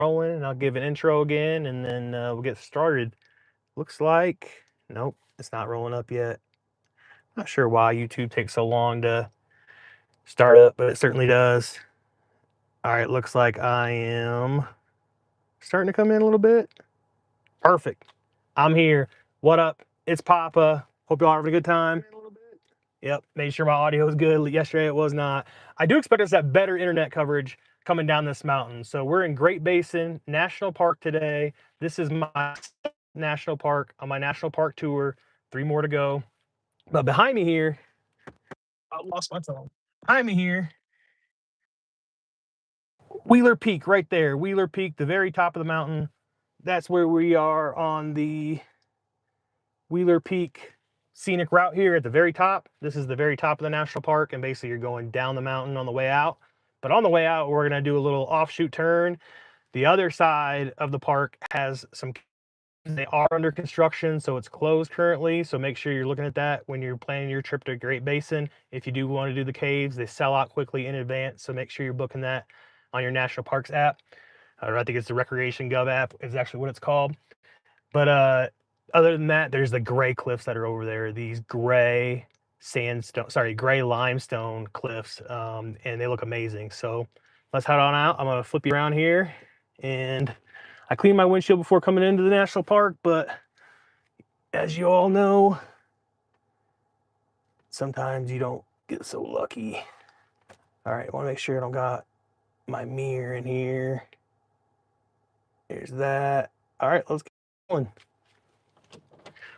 rolling, and I'll give an intro again, and then we'll get started. Looks like, nope, it's not rolling up yet. Not sure why YouTube takes so long to start up, but it certainly does. All right, looks like I am starting to come in a little bit. Perfect. I'm here. What up? It's Papa. Hope y'all having a good time. Yep, made sure my audio is good. Yesterday it was not. I do expect us to have better internet coverage coming down this mountain. So we're in Great Basin National Park today. This is my national park on my national park tour. 3 more to go. But behind me here, I lost my phone. Behind me here, Wheeler Peak right there. Wheeler Peak, the very top of the mountain. That's where we are on the Wheeler Peak Scenic Route here at the very top. This is the very top of the national park, and basically you're going down the mountain on the way out. But on the way out, we're going to do a little offshoot turn. The other side of the park has some, they are under construction, so it's closed currently. So make sure you're looking at that when you're planning your trip to Great Basin. If you do want to do the caves, they sell out quickly in advance, so make sure you're booking that on your National Parks app. I think it's the Recreation Gov app is actually what it's called. But other than that, there's the gray cliffs that are over there. These gray gray limestone cliffs, and they look amazing. So let's head on out. I'm gonna flip you around here, and I cleaned my windshield before coming into the national park, but as you all know, sometimes you don't get so lucky. All right, I want to make sure I don't got my mirror in here. There's that. All right, let's get going.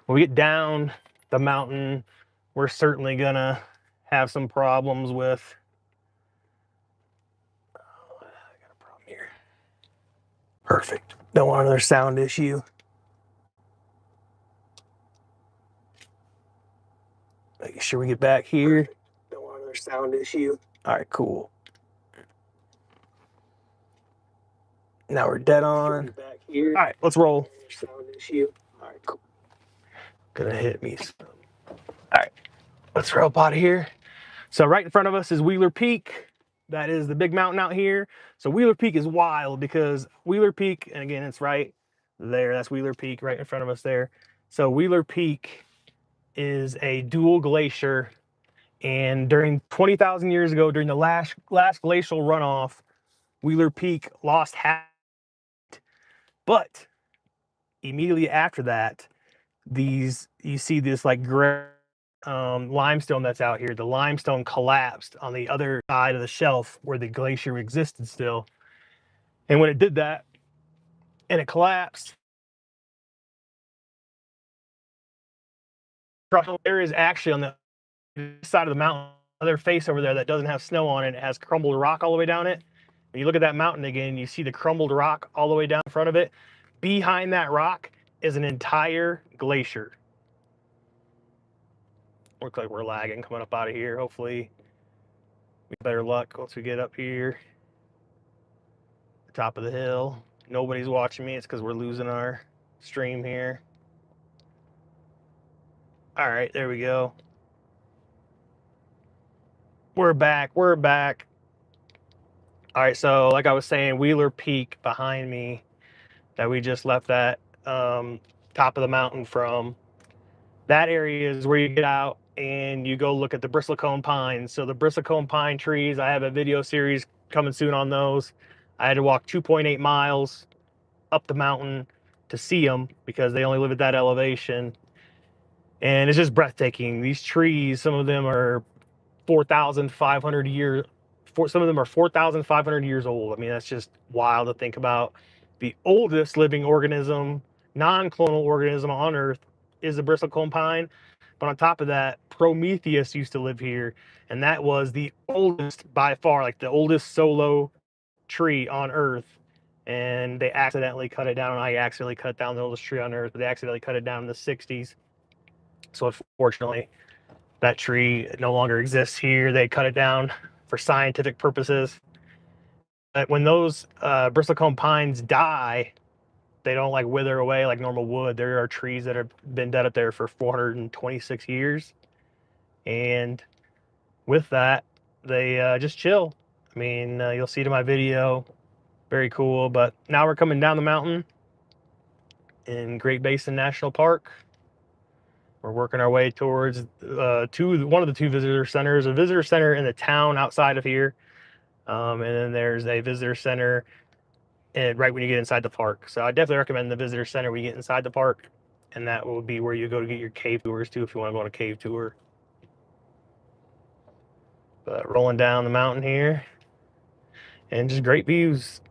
When we get down the mountain, we're certainly gonna have some problems with, I got a problem here. Perfect. Don't want another sound issue. Making sure we get back here. Don't want another sound issue. All right, cool. Now we're dead on. Back here. All right, let's roll. Sound issue. All right, cool. Gonna hit me. All right, let's roll out of here. So right in front of us is Wheeler Peak. That is the big mountain out here. So Wheeler Peak is wild because Wheeler Peak, and again, it's right there. That's Wheeler Peak right in front of us there. So Wheeler Peak is a dual glacier. And during 20,000 years ago, during the last glacial runoff, Wheeler Peak lost half. But immediately after that, you see this like gray limestone that's out here. The limestone collapsed on the other side of the shelf where the glacier existed still. And when it did that and it collapsed, there is actually on the side of the mountain, other face over there that doesn't have snow on it. It has crumbled rock all the way down it. When you look at that mountain again, you see the crumbled rock all the way down in front of it. Behind that rock is an entire glacier. Looks like we're lagging coming up out of here. Hopefully we get better luck once we get up here. The top of the hill. Nobody's watching me. It's because we're losing our stream here. All right, there we go. We're back. We're back. All right, so like I was saying, Wheeler Peak behind me that we just left that top of the mountain from. That area is where you get out and you go look at the Bristlecone Pines. So the Bristlecone Pine trees, I have a video series coming soon on those. I had to walk 2.8 miles up the mountain to see them because they only live at that elevation. And it's just breathtaking. These trees, some of them are 4,500 years. Some of them are 4,500 years old. I mean, that's just wild to think about. The oldest living organism, non-clonal organism on Earth is the Bristlecone pine. But on top of that, Prometheus used to live here, and that was the oldest by far, like the oldest solo tree on Earth. And they accidentally cut it down. I accidentally cut down the oldest tree on Earth, but they accidentally cut it down in the 60s. So unfortunately, that tree no longer exists here. They cut it down for scientific purposes. But when those bristlecone pines die, they don't like wither away like normal wood. There are trees that have been dead up there for 426 years. And with that, they just chill. I mean, you'll see it in my video. Very cool. But now we're coming down the mountain in Great Basin National Park. We're working our way towards one of the two visitor centers, a visitor center in the town outside of here. And then there's a visitor center right when you get inside the park. So I definitely recommend the visitor center when you get inside the park. And that will be where you go to get your cave tours too, if you want to go on a cave tour. But rolling down the mountain here, and just great views.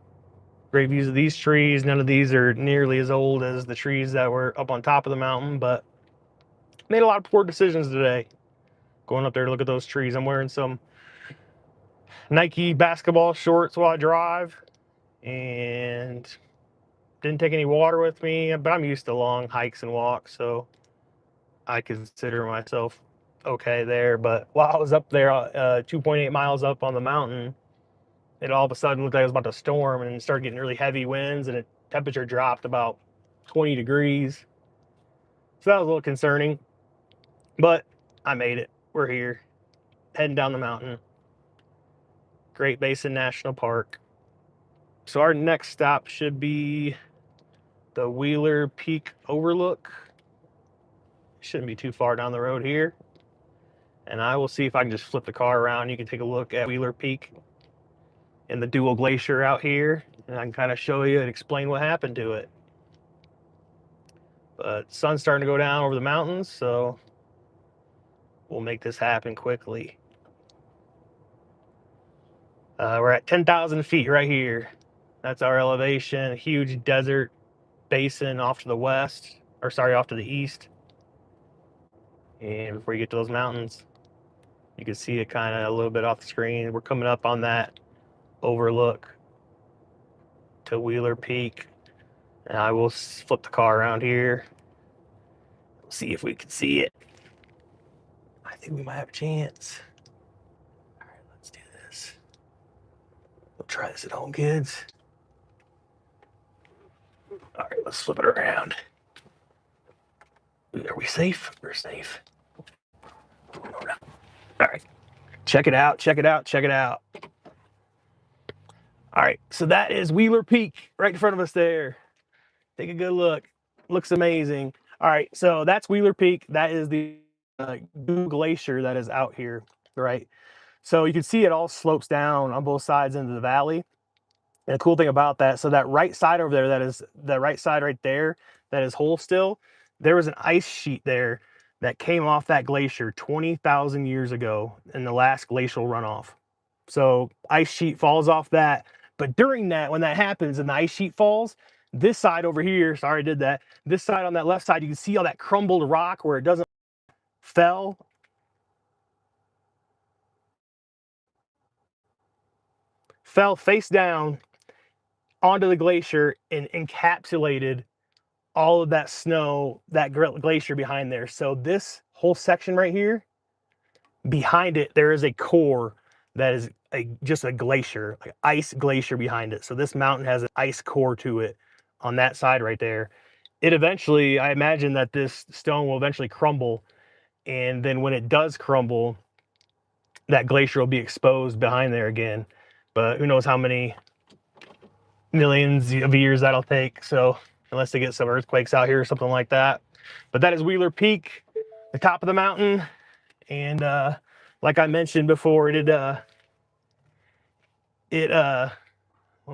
Great views of these trees. None of these are nearly as old as the trees that were up on top of the mountain, but made a lot of poor decisions today. Going up there to look at those trees. I'm wearing some Nike basketball shorts while I drive, and didn't take any water with me, but I'm used to long hikes and walks, so I consider myself okay there. But while I was up there, 2.8 miles up on the mountain, it all of a sudden looked like it was about to storm and started getting really heavy winds, and the temperature dropped about 20 degrees. So that was a little concerning, but I made it. We're here, heading down the mountain. Great Basin National Park. So our next stop should be the Wheeler Peak Overlook. Shouldn't be too far down the road here. And I will see if I can just flip the car around. You can take a look at Wheeler Peak and the dual glacier out here, and I can kind of show you and explain what happened to it. But sun's starting to go down over the mountains, so we'll make this happen quickly. We're at 10,000 feet right here. That's our elevation. A huge desert basin off to the west, or sorry, off to the east. And before you get to those mountains, you can see it kind of a little bit off the screen. We're coming up on that overlook to Wheeler Peak. And I will flip the car around here. See if we can see it. I think we might have a chance. All right, let's do this. We'll try this at home, kids. All right, let's flip it around. Are we safe? We're safe. Oh, no. All right, check it out, check it out, check it out. All right, so that is Wheeler Peak right in front of us there. Take a good look. Looks amazing. All right, so that's Wheeler Peak. That is the glacier that is out here, right? So you can see it all slopes down on both sides into the valley. And the cool thing about that, so that right side over there, that is the right side right there, that is whole still, there was an ice sheet there that came off that glacier 20,000 years ago in the last glacial runoff. So ice sheet falls off that. But during that, when that happens and the ice sheet falls, this side over here, sorry I did that, this side on that left side, you can see all that crumbled rock where it doesn't fell face down onto the glacier and encapsulated all of that snow, that glacier behind there. So this whole section right here, behind it, there is a core that is just a glacier, like ice glacier behind it. So this mountain has an ice core to it on that side right there. It eventually, I imagine that this stone will eventually crumble. And then when it does crumble, that glacier will be exposed behind there again. But who knows how many millions of years that'll take. So unless they get some earthquakes out here or something like that. But that is Wheeler Peak, the top of the mountain. And like I mentioned before, well,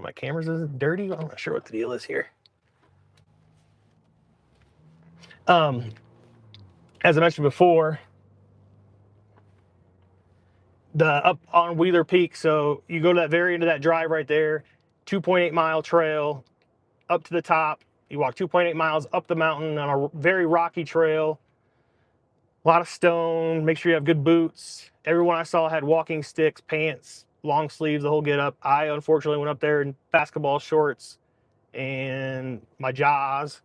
my camera's is dirty. I'm not sure what the deal is here. As I mentioned before, up on Wheeler Peak, so you go to that very end of that drive right there, 2.8 mile trail up to the top. You walk 2.8 miles up the mountain on a very rocky trail. A lot of stone. Make sure you have good boots. Everyone I saw had walking sticks, pants, long sleeves, the whole get up. I unfortunately went up there in basketball shorts and my jaws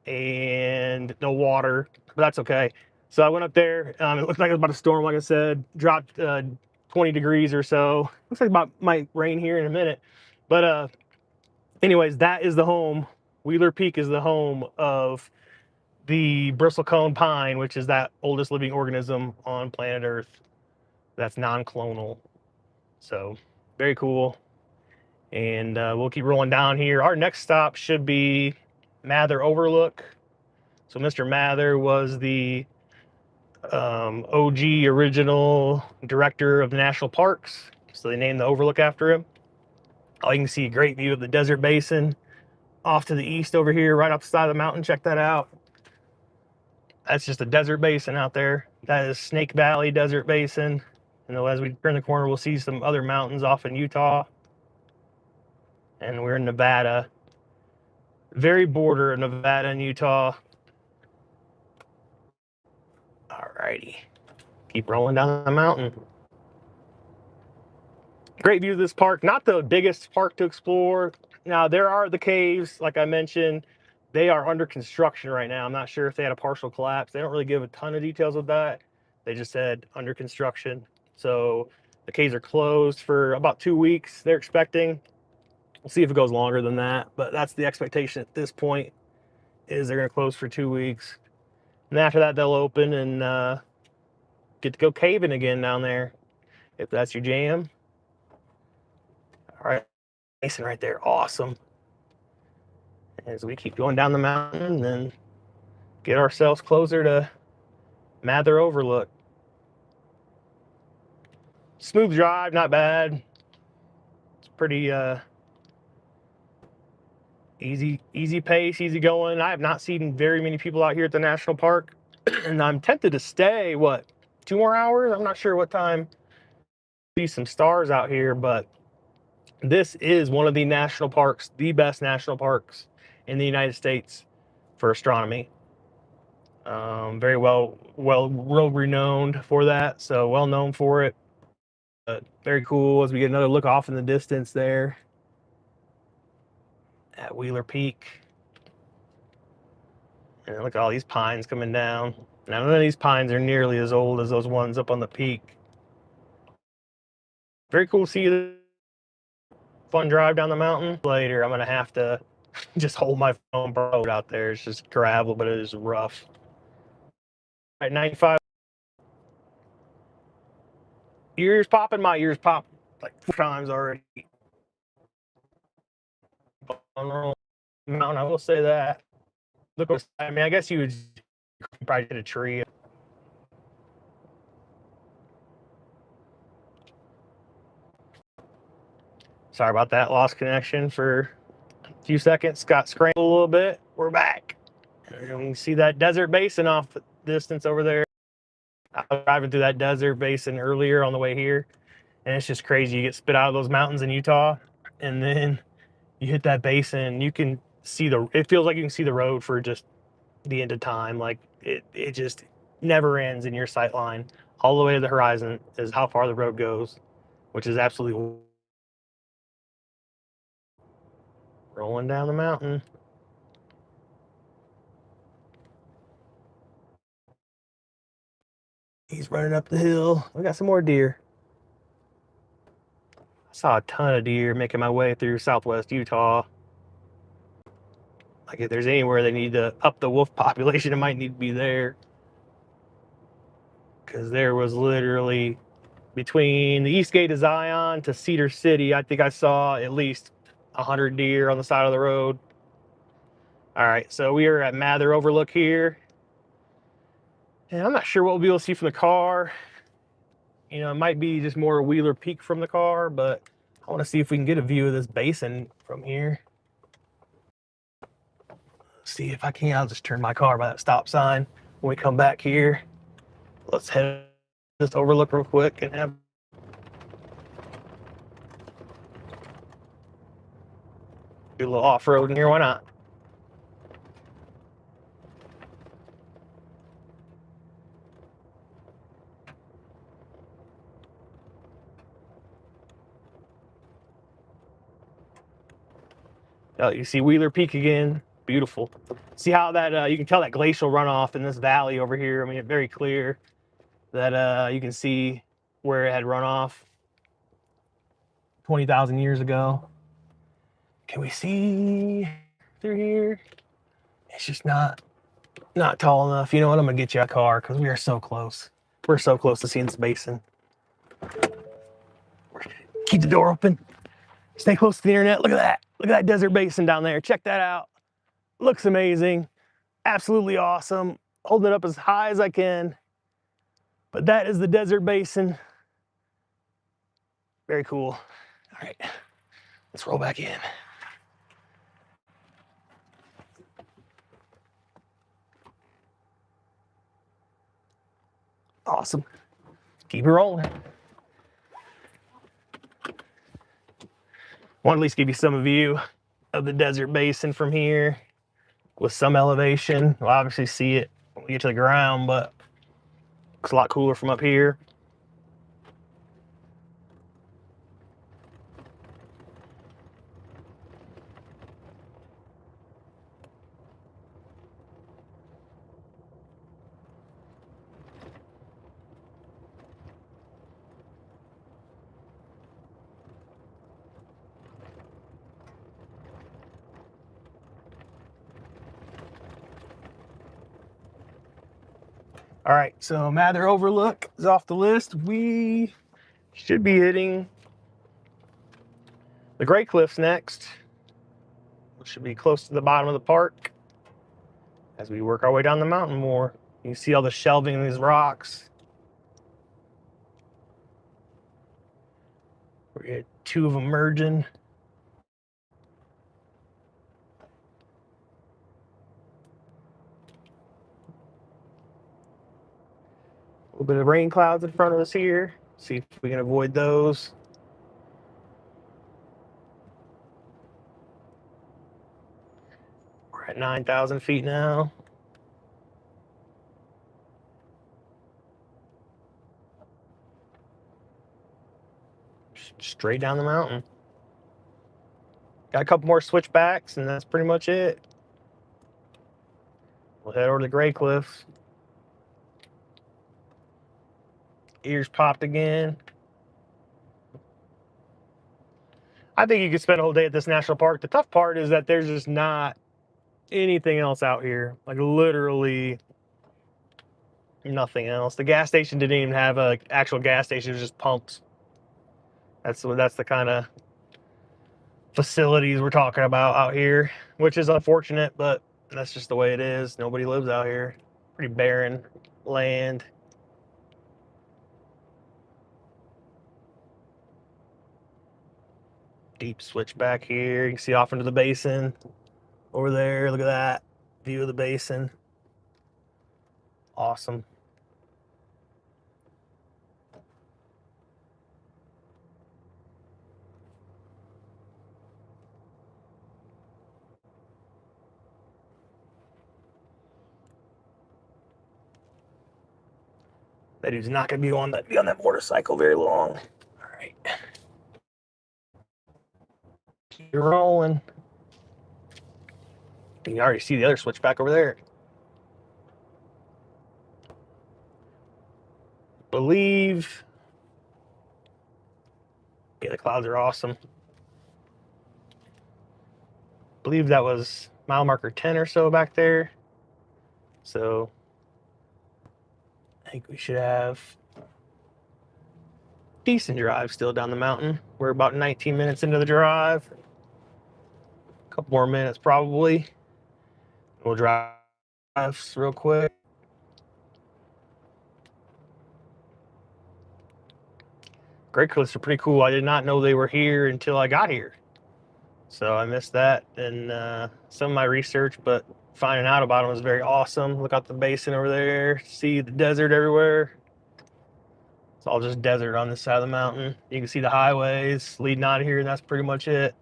and no water, but that's okay. So I went up there. It looked like it was about to storm, like I said. Dropped 20 degrees or so. Looks like it might rain here in a minute. But anyways, that is the home. Wheeler Peak is the home of the Bristlecone Pine, which is that oldest living organism on planet Earth that's non-clonal. So very cool. And we'll keep rolling down here. Our next stop should be Mather Overlook. So Mr. Mather was the OG original director of the national parks. So they named the overlook after him. Oh, you can see a great view of the desert basin off to the east over here, right up the side of the mountain. Check that out. That's just a desert basin out there. That is Snake Valley Desert Basin. And as we turn the corner, we'll see some other mountains off in Utah. And we're in Nevada. Very border of Nevada and Utah. Alrighty. Keep rolling down the mountain. Great view of this park. Not the biggest park to explore. Now, there are the caves, like I mentioned. They are under construction right now. I'm not sure if they had a partial collapse. They don't really give a ton of details of that. They just said under construction. So the caves are closed for about 2 weeks. They're expecting. We'll see if it goes longer than that. But that's the expectation at this point, is they're going to close for 2 weeks. And after that, they'll open and get to go caving again down there, if that's your jam. All right, basin right there, awesome. As we keep going down the mountain and get ourselves closer to Mather Overlook. Smooth drive, not bad. It's pretty easy pace, easy going. I have not seen very many people out here at the national park, and I'm tempted to stay. What, 2 more hours? I'm not sure what time. See some stars out here, but this is one of the national parks, the best national parks in the United States for astronomy. Very well renowned for that, so well known for it. Very cool as we get another look off in the distance there at Wheeler Peak. And look at all these pines coming down. Now, none of these pines are nearly as old as those ones up on the peak. Very cool to see the fun drive down the mountain. Later, I'm going to have to just hold my phone out there. It's just gravel, but it is rough. All right, 95. Ears popping, my ears popped like 4 times already. On the mountain, I will say that. Look, I mean, I guess you would probably hit a tree. Sorry about that, lost connection for a few seconds. Got scrambled a little bit. We're back. And you can see that desert basin off the distance over there. I was driving through that desert basin earlier on the way here, and it's just crazy. You get spit out of those mountains in Utah, and then you hit that basin. You can see it feels like you can see the road for just the end of time. Like it just never ends in your sight line. All the way to the horizon is how far the road goes, which is absolutely rolling down the mountain. He's running up the hill. We got some more deer. I saw a ton of deer making my way through southwest Utah. Like if there's anywhere they need to up the wolf population, it might need to be there. Because there was literally between the east gate of Zion to Cedar City, I think I saw at least 100 deer on the side of the road. All right, so we are at Mather Overlook here. And I'm not sure what we'll be able to see from the car. You know, it might be just more Wheeler Peak from the car, but I want to see if we can get a view of this basin from here. See if I can. I'll just turn my car by that stop sign when we come back here. Let's head this overlook real quick and have do a little off-road in here. Why not? You see Wheeler Peak again. Beautiful. See how that you can tell that glacial runoff in this valley over here. I mean, it's very clear that you can see where it had run off 20,000 years ago. Can we see through here? It's just not tall enough. You know what? I'm gonna get you a car because we are so close. We're so close to seeing this basin. Keep the door open. Stay close to the internet. Look at that. Look at that desert basin down there. Check that out. Looks amazing. Absolutely awesome. Holding it up as high as I can. But that is the desert basin. Very cool. All right, let's roll back in. Awesome. Keep it rolling. Want to at least give you some view of the desert basin from here with some elevation. We'll obviously see it when we get to the ground, but looks a lot cooler from up here. All right, so Mather Overlook is off the list. We should be hitting the Great Cliffs next, which should be close to the bottom of the park as we work our way down the mountain more. You can see all the shelving in these rocks. We had two of them merging. A little bit of rain clouds in front of us here. See if we can avoid those. We're at 9,000 feet now. Straight down the mountain. Got a couple more switchbacks, and that's pretty much it. We'll head over to the Great Cliffs. Ears popped again. I think you could spend a whole day at this national park. The tough part is that there's just not anything else out here. Like literally nothing else. The gas station didn't even have an actual gas station. It was just pumps. That's the kind of facilities we're talking about out here, which is unfortunate, but that's just the way it is. Nobody lives out here. Pretty barren land. Deep switch back here. You can see off into the basin over there. Look at that view of the basin. Awesome. That dude's not gonna be on that motorcycle very long. All right. Keep rolling. You can already see the other switchback over there. Believe. Yeah, the clouds are awesome. Believe that was mile marker 10 or so back there. So I think we should have decent drive still down the mountain. We're about 19 minutes into the drive. A couple more minutes probably. We'll drive real quick. Great Cliffs are pretty cool. I did not know they were here until I got here. So I missed that in some of my research, but finding out about them was very awesome. Look out the basin over there, see the desert everywhere. It's all just desert on this side of the mountain. You can see the highways leading out of here, and that's pretty much it.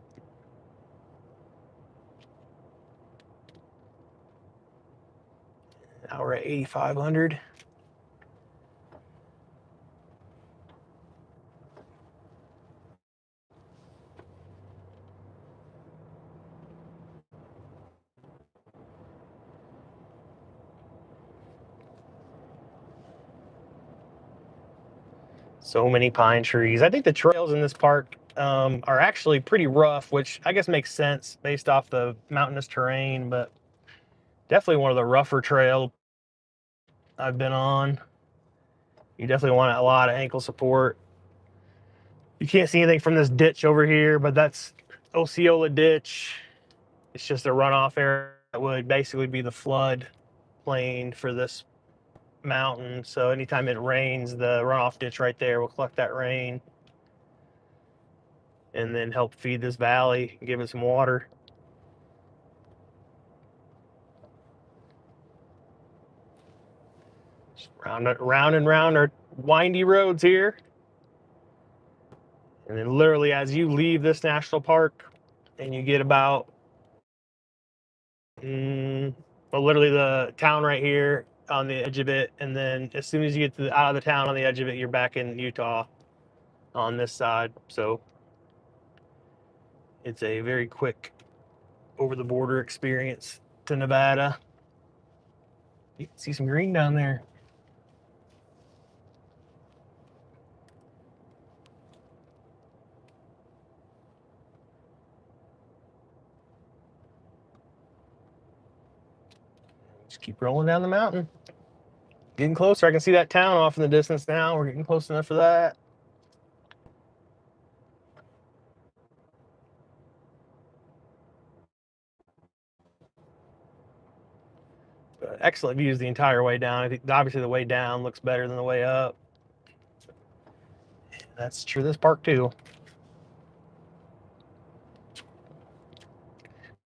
Now we're at 8,500. So many pine trees. I think the trails in this park are actually pretty rough, which I guess makes sense based off the mountainous terrain, but definitely one of the rougher trails I've been on. You definitely want a lot of ankle support. You can't see anything from this ditch over here, but that's Osceola Ditch. It's just a runoff area that would basically be the flood plain for this mountain. So anytime it rains, the runoff ditch right there will collect that rain and then help feed this valley and give it some water. Just round and round our windy roads here. And then literally as you leave this national park and you get about, well, literally the town right here on the edge of it. And then as soon as you get out of the town on the edge of it, you're back in Utah on this side. So it's a very quick over the border experience to Nevada. You can see some green down there. Just keep rolling down the mountain. Getting closer. I can see that town off in the distance now. We're getting close enough for that. But excellent views the entire way down. I think obviously the way down looks better than the way up. That's true this park too.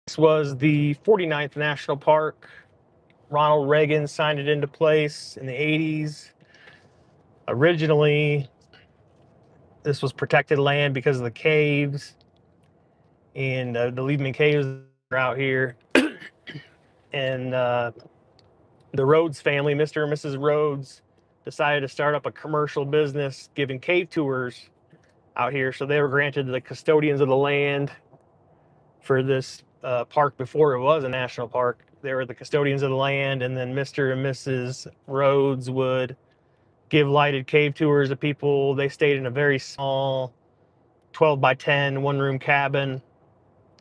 This was the 49th National Park. Ronald Reagan signed it into place in the 80s. Originally, this was protected land because of the caves, and the Lieberman Caves are out here. And the Rhodes family, Mr. and Mrs. Rhodes, decided to start up a commercial business giving cave tours out here. So they were granted the custodians of the land for this park before it was a national park. They were the custodians of the land, and then Mr. and Mrs. Rhodes would give lighted cave tours to people. They stayed in a very small 12 by 10 one-room cabin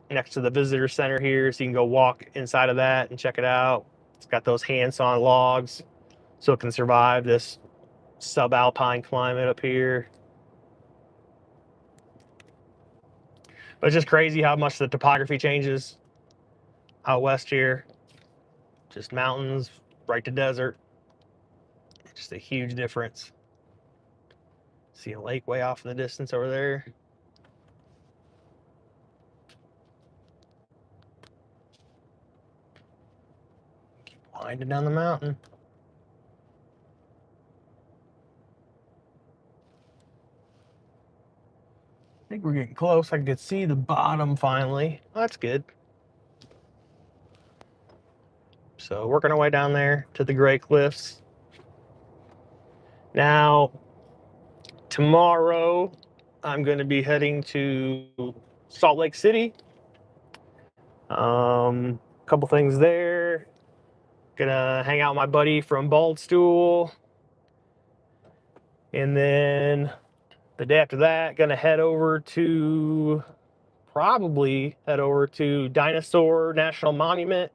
next to the visitor center here, so you can go walk inside of that and check it out. It's got those hand-sawn logs so it can survive this subalpine climate up here. But it's just crazy how much the topography changes out west here. Just mountains right to desert. Just a huge difference. See a lake way off in the distance over there. Keep winding down the mountain. I think we're getting close. I can see the bottom finally. Well, that's good. So working our way down there to the Gray Cliffs. Now, tomorrow I'm going to be heading to Salt Lake City. A couple things there. Gonna hang out with my buddy from Baldstool. And then the day after that, gonna probably head over to Dinosaur National Monument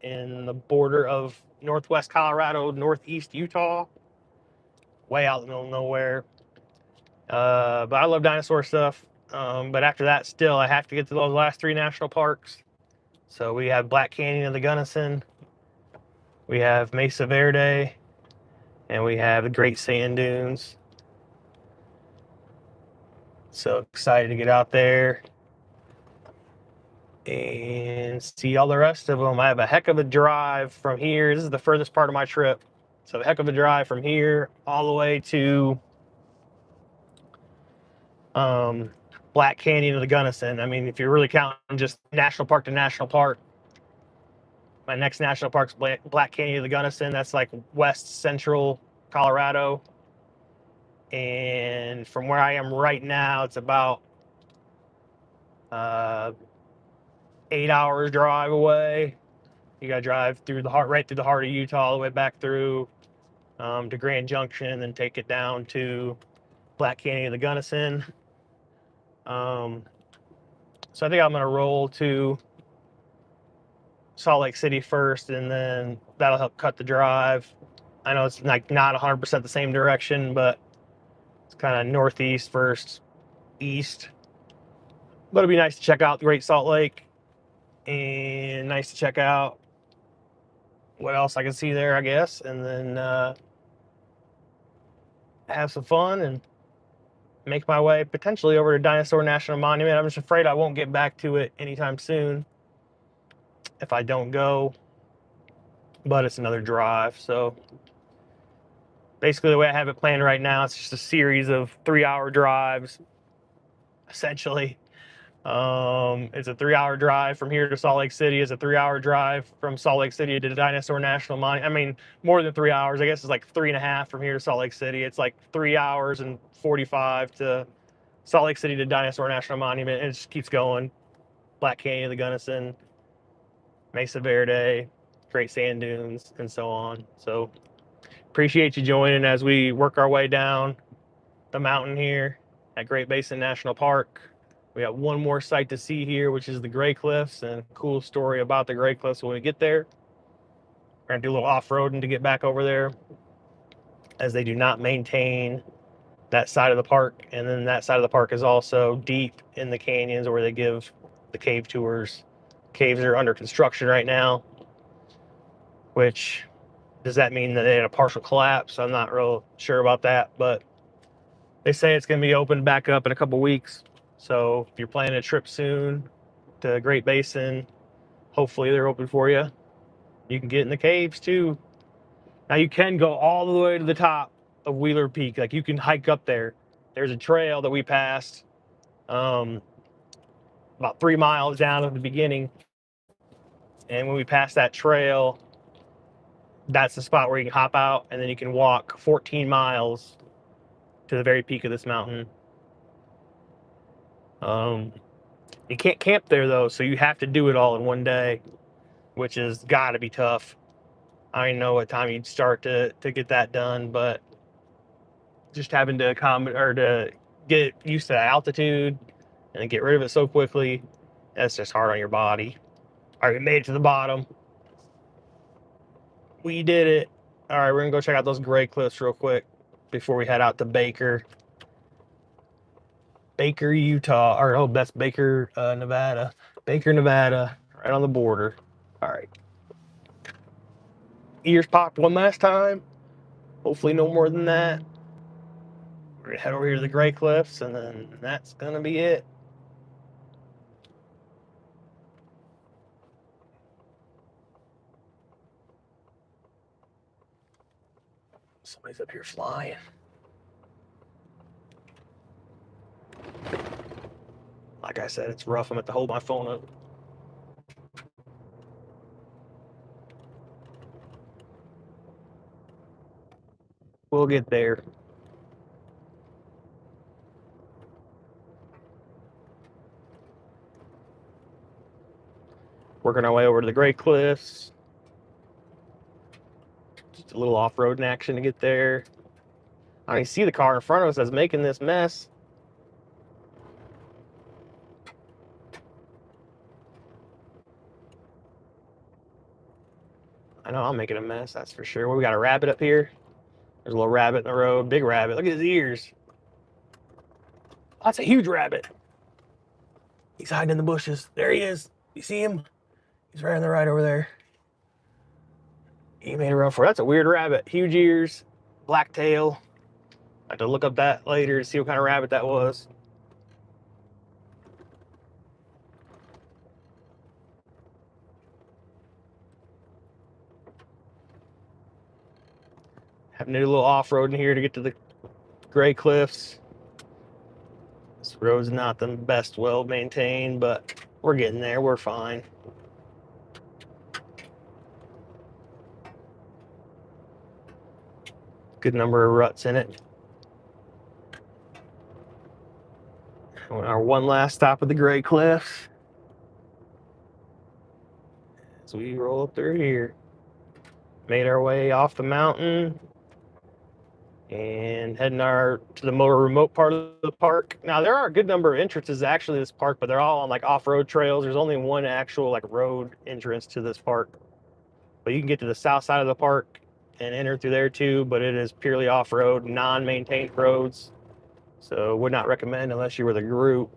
in the border of northwest Colorado, northeast Utah, way out in the middle of nowhere. But I love dinosaur stuff. But after that, still, I have to get to those last 3 national parks. So we have Black Canyon of the Gunnison, we have Mesa Verde, and we have the Great Sand Dunes. So excited to get out there and see all the rest of them. I have a heck of a drive from here. This is the furthest part of my trip. So a heck of a drive from here all the way to Black Canyon of the Gunnison. I mean, if you're really counting just national park to national park, my next national park's Black Canyon of the Gunnison. That's like west central Colorado. And from where I am right now, it's about 8 hours drive away. You got to drive through right through the heart of Utah, all the way back through to Grand Junction, and take it down to Black Canyon of the Gunnison. So I think I'm going to roll to Salt Lake City first, and then that'll help cut the drive. I know it's like not 100% the same direction, but it's kind of northeast first, east. But it'd be nice to check out the Great Salt Lake, and nice to check out what else I can see there, I guess, and then have some fun and make my way potentially over to Dinosaur National Monument. I'm just afraid I won't get back to it anytime soon if I don't go, but it's another drive. So basically the way I have it planned right now, it's just a series of 3-hour drives, essentially. It's a 3-hour drive from here to Salt Lake City. It's a 3-hour drive from Salt Lake City to Dinosaur National Monument. I mean, more than 3 hours. I guess it's like 3.5 from here to Salt Lake City. It's like 3 hours and 45 to Salt Lake City to Dinosaur National Monument. And it just keeps going. Black Canyon, the Gunnison, Mesa Verde, Great Sand Dunes, and so on. So appreciate you joining as we work our way down the mountain here at Great Basin National Park. We got one more site to see here, which is the Gray Cliffs, and a cool story about the Gray Cliffs when we get there. We're gonna do a little off-roading to get back over there, as they do not maintain that side of the park. And then that side of the park is also deep in the canyons where they give the cave tours. Caves are under construction right now, which, does that mean that they had a partial collapse? I'm not real sure about that, but they say it's going to be opened back up in a couple weeks. So if you're planning a trip soon to Great Basin, hopefully they're open for you. You can get in the caves too. Now you can go all the way to the top of Wheeler Peak. Like, you can hike up there. There's a trail that we passed about 3 miles down at the beginning. And when we pass that trail, that's the spot where you can hop out, and then you can walk 14 miles to the very peak of this mountain. You can't camp there though, so you have to do it all in one day, which has got to be tough. I don't know what time you'd start to get that done, but just having to to get used to the altitude and then get rid of it so quickly, that's just hard on your body. All right, we made it to the bottom. We did it. All right, we're gonna go check out those Gray Cliffs real quick before we head out to Baker, Utah. Or, oh, that's Baker, Nevada. Baker, Nevada, right on the border. All right. Ears popped one last time. Hopefully no more than that. We're gonna head over here to the Gray Cliffs, and then that's gonna be it. Somebody's up here flying. Like I said, it's rough. I'm gonna have to hold my phone up. We'll get there. Working our way over to the Gray Cliffs. Just a little off-roading action to get there. I can see the car in front of us that's making this mess. I know I'm making a mess, that's for sure. We got a rabbit up here. There's a little rabbit in the road. Big rabbit. Look at his ears. Oh, that's a huge rabbit. He's hiding in the bushes. There he is. You see him? He's right on the right over there. He made a run for it. That's a weird rabbit. Huge ears, black tail. I have to look up that later to see what kind of rabbit that was. Having to do a little off-roading here to get to the Gray Cliffs. This road's not the best well-maintained, but we're getting there. We're fine. Good number of ruts in it. Our one last stop at the Gray Cliffs. As we roll up through here. Made our way off the mountain and heading to the more remote part of the park. Now, there are a good number of entrances actually to this park, but they're all on like off-road trails. There's only one actual like road entrance to this park. But you can get to the south side of the park and enter through there too, but it is purely off-road, non-maintained roads. So would not recommend unless you were the group,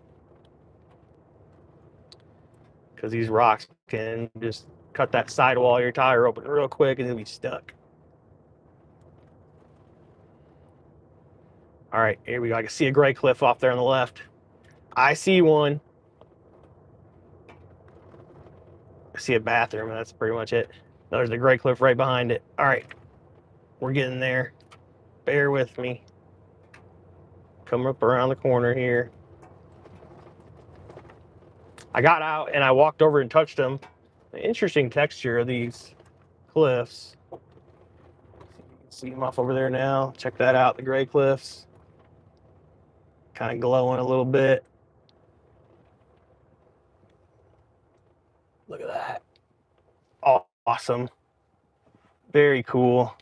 because these rocks can just cut that sidewall of your tire open real quick and you'll be stuck. All right, here we go. I can see a gray cliff off there on the left. I see one. I see a bathroom, and that's pretty much it. There's the gray cliff right behind it. All right, we're getting there. Bear with me. Coming up around the corner here. I got out and I walked over and touched them. The interesting texture of these cliffs. You can see them off over there now. Check that out, the gray cliffs. Kind of glowing a little bit. Look at that. Awesome. Very cool.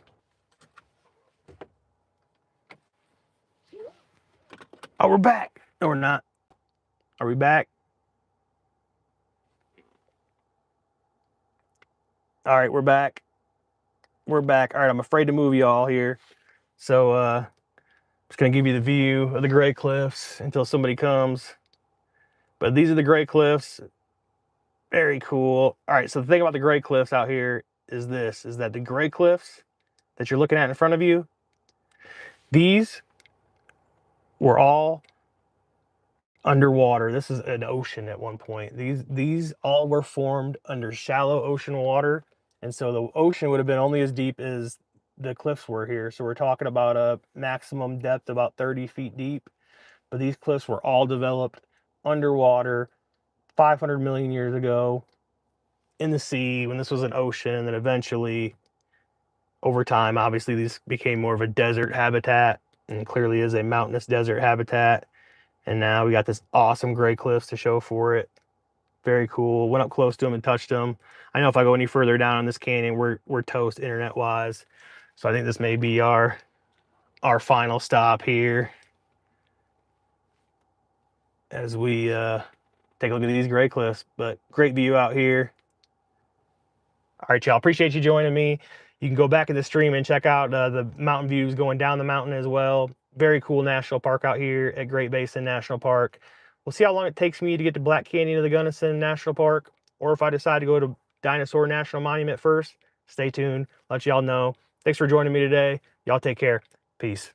Oh, we're back. No, we're not. Are we back? All right, we're back. We're back. All right, I'm afraid to move y'all here. So just gonna give you the view of the gray cliffs until somebody comes. But these are the gray cliffs. Very cool. All right, so the thing about the gray cliffs out here is this, is that the gray cliffs that you're looking at in front of you, these were all underwater. This is an ocean at one point. These all were formed under shallow ocean water, and so the ocean would have been only as deep as the cliffs were here. So we're talking about a maximum depth about 30 feet deep, but these cliffs were all developed underwater 500 million years ago in the sea when this was an ocean, and then eventually over time obviously these became more of a desert habitat, and clearly is a mountainous desert habitat. And now we got this awesome gray cliffs to show for it. Very cool. Went up close to them and touched them. I know if I go any further down in this canyon, we're toast internet wise. So I think this may be our final stop here as we take a look at these gray cliffs. But great view out here. All right, y'all. Appreciate you joining me. You can go back in the stream and check out the mountain views going down the mountain as well. Very cool national park out here at Great Basin National Park. We'll see how long it takes me to get to Black Canyon of the Gunnison National Park, or if I decide to go to Dinosaur National Monument first. Stay tuned. Let y'all know. Thanks for joining me today. Y'all take care. Peace.